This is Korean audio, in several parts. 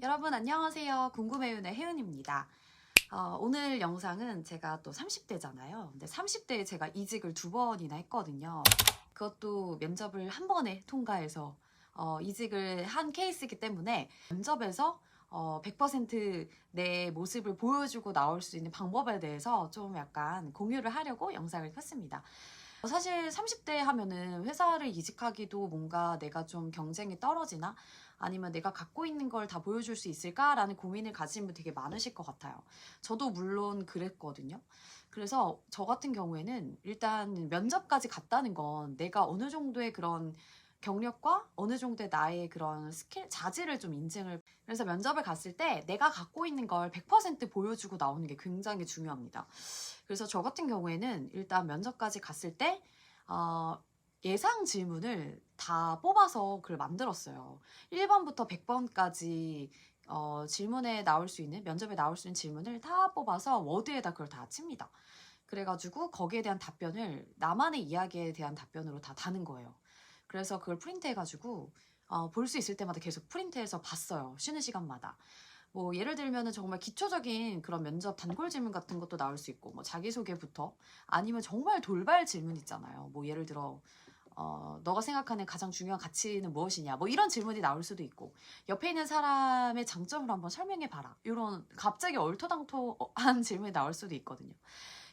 여러분 안녕하세요. 궁금해요의 혜은입니다. 오늘 영상은 제가 또 30대잖아요. 근데 30대에 제가 이직을 2번이나 했거든요. 그것도 면접을 한 번에 통과해서 이직을 한 케이스이기 때문에 면접에서 100% 내 모습을 보여주고 나올 수 있는 방법에 대해서 좀 약간 공유를 하려고 영상을 켰습니다. 사실 30대 하면은 회사를 이직하기도 뭔가 내가 좀 경쟁이 떨어지나 아니면 내가 갖고 있는 걸 다 보여줄 수 있을까라는 고민을 가진 분 되게 많으실 것 같아요. 저도 물론 그랬거든요. 그래서 저 같은 경우에는 일단 면접까지 갔다는 건 내가 어느 정도의 그런 경력과 어느 정도의 나의 그런 스킬, 자질을 좀 인증을. 그래서 면접을 갔을 때 내가 갖고 있는 걸 100% 보여주고 나오는 게 굉장히 중요합니다. 그래서 저 같은 경우에는 일단 면접까지 갔을 때 예상 질문을 다 뽑아서 그걸 만들었어요. 1번부터 100번까지 질문에 나올 수 있는, 면접에 나올 수 있는 질문을 다 뽑아서 워드에다 그걸 다 칩니다. 그래가지고 거기에 대한 답변을 나만의 이야기에 대한 답변으로 다 다는 거예요. 그래서 그걸 프린트해가지고 볼 수 있을 때마다 계속 프린트해서 봤어요. 쉬는 시간마다. 뭐 예를 들면은 정말 기초적인 그런 면접 단골 질문 같은 것도 나올 수 있고, 뭐 자기소개부터 아니면 정말 돌발 질문 있잖아요. 뭐 예를 들어 너가 생각하는 가장 중요한 가치는 무엇이냐, 뭐 이런 질문이 나올 수도 있고, 옆에 있는 사람의 장점을 한번 설명해 봐라, 이런 갑자기 얼토당토한 질문이 나올 수도 있거든요.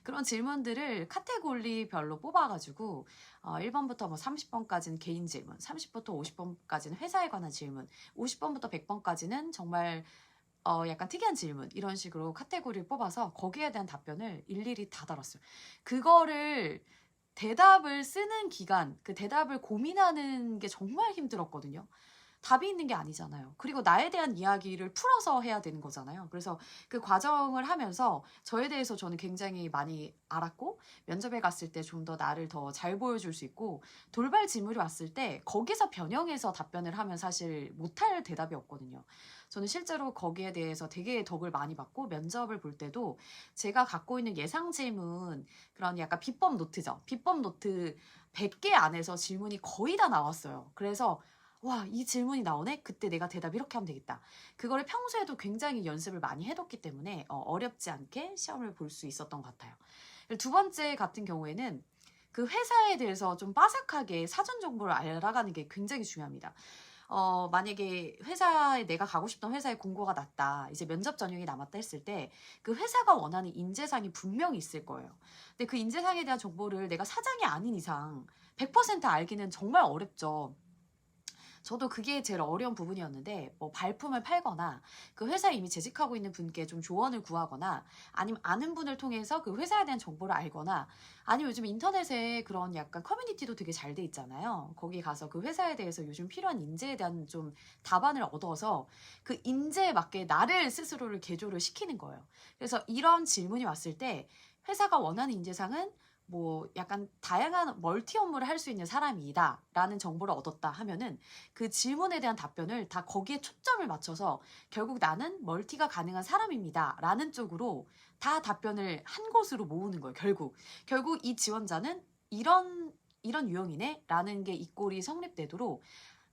그런 질문들을 카테고리별로 뽑아가지고 1번부터 뭐 30번까지는 개인 질문, 30부터 50번까지는 회사에 관한 질문, 50번부터 100번까지는 정말 약간 특이한 질문, 이런 식으로 카테고리를 뽑아서 거기에 대한 답변을 일일이 다 달았어요. 그거를 대답을 쓰는 기간, 그 대답을 고민하는 게 정말 힘들었거든요. 답이 있는 게 아니잖아요. 그리고 나에 대한 이야기를 풀어서 해야 되는 거잖아요. 그래서 그 과정을 하면서 저에 대해서 저는 굉장히 많이 알았고, 면접에 갔을 때 좀 더 나를 더 잘 보여줄 수 있고, 돌발 질문이 왔을 때 거기서 변형해서 답변을 하면 사실 못할 대답이 없거든요. 저는 실제로 거기에 대해서 되게 덕을 많이 받고, 면접을 볼 때도 제가 갖고 있는 예상 질문, 그런 약간 비법 노트죠. 비법 노트 100개 안에서 질문이 거의 다 나왔어요. 그래서 와, 이 질문이 나오네? 그때 내가 대답 이렇게 하면 되겠다. 그거를 평소에도 굉장히 연습을 많이 해뒀기 때문에 어렵지 않게 시험을 볼 수 있었던 것 같아요. 두 번째 같은 경우에는 그 회사에 대해서 좀 빠삭하게 사전 정보를 알아가는 게 굉장히 중요합니다. 만약에 회사에 내가 가고 싶던 회사에 공고가 났다, 이제 면접 전형이 남았다 했을 때 그 회사가 원하는 인재상이 분명히 있을 거예요. 근데 그 인재상에 대한 정보를 내가 사장이 아닌 이상 100% 알기는 정말 어렵죠. 저도 그게 제일 어려운 부분이었는데, 뭐 발품을 팔거나 그 회사에 이미 재직하고 있는 분께 좀 조언을 구하거나, 아니면 아는 분을 통해서 그 회사에 대한 정보를 알거나, 아니면 요즘 인터넷에 그런 약간 커뮤니티도 되게 잘 돼 있잖아요. 거기 가서 그 회사에 대해서 요즘 필요한 인재에 대한 좀 답안을 얻어서 그 인재에 맞게 나를 스스로를 개조를 시키는 거예요. 그래서 이런 질문이 왔을 때 회사가 원하는 인재상은 뭐 약간 다양한 멀티 업무를 할 수 있는 사람이다 라는 정보를 얻었다 하면은 그 질문에 대한 답변을 다 거기에 초점을 맞춰서 결국 나는 멀티가 가능한 사람입니다 라는 쪽으로 다 답변을 한 곳으로 모으는 거예요. 결국 이 지원자는 이런 유형이네 라는 게 이 꼴이 성립되도록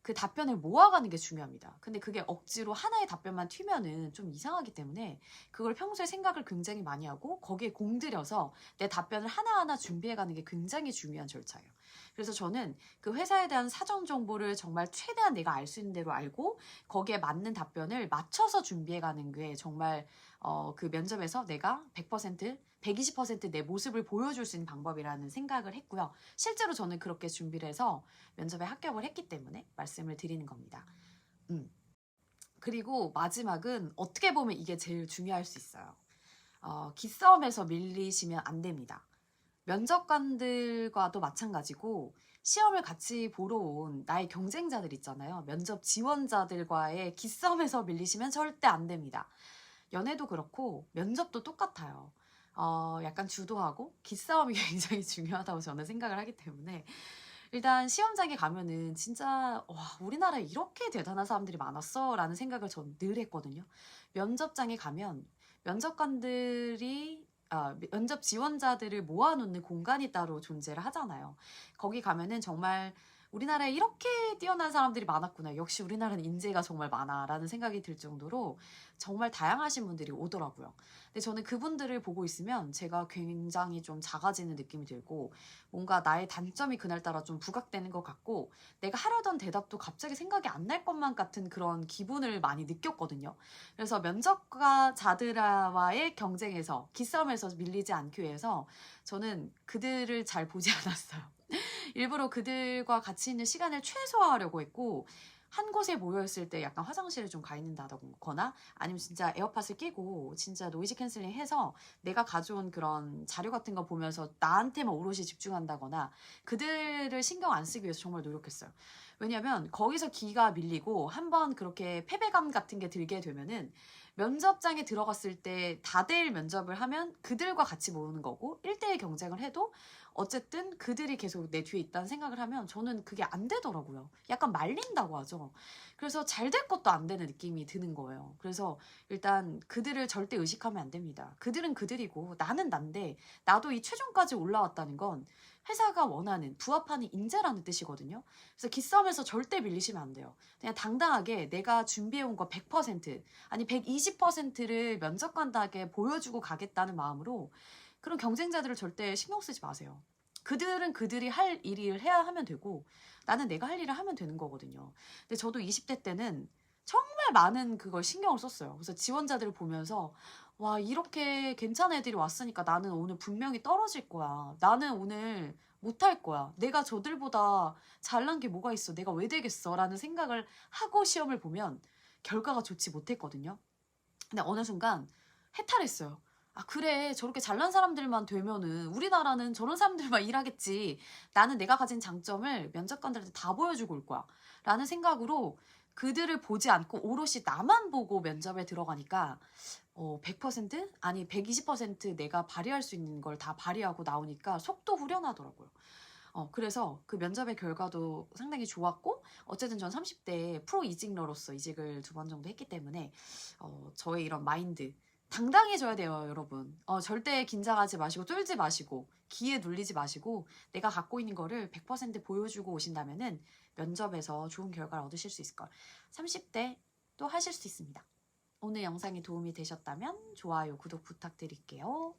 그 답변을 모아가는 게 중요합니다. 근데 그게 억지로 하나의 답변만 튀면은 좀 이상하기 때문에 그걸 평소에 생각을 굉장히 많이 하고 거기에 공들여서 내 답변을 하나하나 준비해가는 게 굉장히 중요한 절차예요. 그래서 저는 그 회사에 대한 사전 정보를 정말 최대한 내가 알 수 있는 대로 알고 거기에 맞는 답변을 맞춰서 준비해가는 게 정말 그 면접에서 내가 100%, 120%내 모습을 보여줄 수 있는 방법이라는 생각을 했고요. 실제로 저는 그렇게 준비를 해서 면접에 합격을 했기 때문에 말씀을 드리는 겁니다. 그리고 마지막은 어떻게 보면 이게 제일 중요할 수 있어요. 기싸움에서 밀리시면 안 됩니다. 면접관들과도 마찬가지고 시험을 같이 보러 온 나의 경쟁자들 있잖아요. 면접 지원자들과의 기싸움에서 밀리시면 절대 안 됩니다. 연애도 그렇고 면접도 똑같아요. 약간 주도하고 기싸움이 굉장히 중요하다고 저는 생각을 하기 때문에 일단 시험장에 가면은 진짜 와, 우리나라에 이렇게 대단한 사람들이 많았어 라는 생각을 전 늘 했거든요. 면접장에 가면 면접관들이 면접 지원자들을 모아놓는 공간이 따로 존재를 하잖아요. 거기 가면은 정말 우리나라에 이렇게 뛰어난 사람들이 많았구나. 역시 우리나라는 인재가 정말 많아라는 생각이 들 정도로 정말 다양하신 분들이 오더라고요. 근데 저는 그분들을 보고 있으면 제가 굉장히 좀 작아지는 느낌이 들고 뭔가 나의 단점이 그날따라 좀 부각되는 것 같고 내가 하려던 대답도 갑자기 생각이 안 날 것만 같은 그런 기분을 많이 느꼈거든요. 그래서 면접자들과의 경쟁에서 기싸움에서 밀리지 않기 위해서 저는 그들을 잘 보지 않았어요. 일부러 그들과 같이 있는 시간을 최소화하려고 했고 한 곳에 모여있을 때 약간 화장실을 좀 가 있는다거나 아니면 진짜 에어팟을 끼고 진짜 노이즈 캔슬링 해서 내가 가져온 그런 자료 같은 거 보면서 나한테만 오롯이 집중한다거나 그들을 신경 안 쓰기 위해서 정말 노력했어요. 왜냐면 거기서 기가 밀리고 한번 그렇게 패배감 같은 게 들게 되면은 면접장에 들어갔을 때 다대일 면접을 하면 그들과 같이 모으는 거고 1대1 경쟁을 해도 어쨌든 그들이 계속 내 뒤에 있다는 생각을 하면 저는 그게 안 되더라고요. 약간 말린다고 하죠. 그래서 잘 될 것도 안 되는 느낌이 드는 거예요. 그래서 일단 그들을 절대 의식하면 안 됩니다. 그들은 그들이고 나는 난데 나도 이 최종까지 올라왔다는 건 회사가 원하는 부합하는 인재라는 뜻이거든요. 그래서 기싸움에서 절대 밀리시면 안 돼요. 그냥 당당하게 내가 준비해온 거 100% 아니 120%를 면접관들에게 보여주고 가겠다는 마음으로 그런 경쟁자들을 절대 신경 쓰지 마세요. 그들은 그들이 할 일을 해야 하면 되고 나는 내가 할 일을 하면 되는 거거든요. 근데 저도 20대 때는 정말 많은 그걸 신경을 썼어요. 그래서 지원자들을 보면서 와 이렇게 괜찮은 애들이 왔으니까 나는 오늘 분명히 떨어질 거야. 나는 오늘 못할 거야. 내가 저들보다 잘난 게 뭐가 있어. 내가 왜 되겠어. 라는 생각을 하고 시험을 보면 결과가 좋지 못했거든요. 근데 어느 순간 해탈했어요. 아, 그래. 저렇게 잘난 사람들만 되면은 우리나라는 저런 사람들만 일하겠지. 나는 내가 가진 장점을 면접관들한테 다 보여주고 올 거야. 라는 생각으로 그들을 보지 않고 오롯이 나만 보고 면접에 들어가니까 100% 아니 120% 내가 발휘할 수 있는 걸 다 발휘하고 나오니까 속도 후련하더라고요. 그래서 그 면접의 결과도 상당히 좋았고 어쨌든 전 30대에 프로 이직러로서 이직을 2번 정도 했기 때문에 저의 이런 마인드 당당해져야 돼요, 여러분. 절대 긴장하지 마시고 쫄지 마시고 기에 눌리지 마시고 내가 갖고 있는 거를 100% 보여주고 오신다면은 면접에서 좋은 결과를 얻으실 수 있을 걸. 30대 또 하실 수 있습니다. 오늘 영상이 도움이 되셨다면 좋아요, 구독 부탁드릴게요.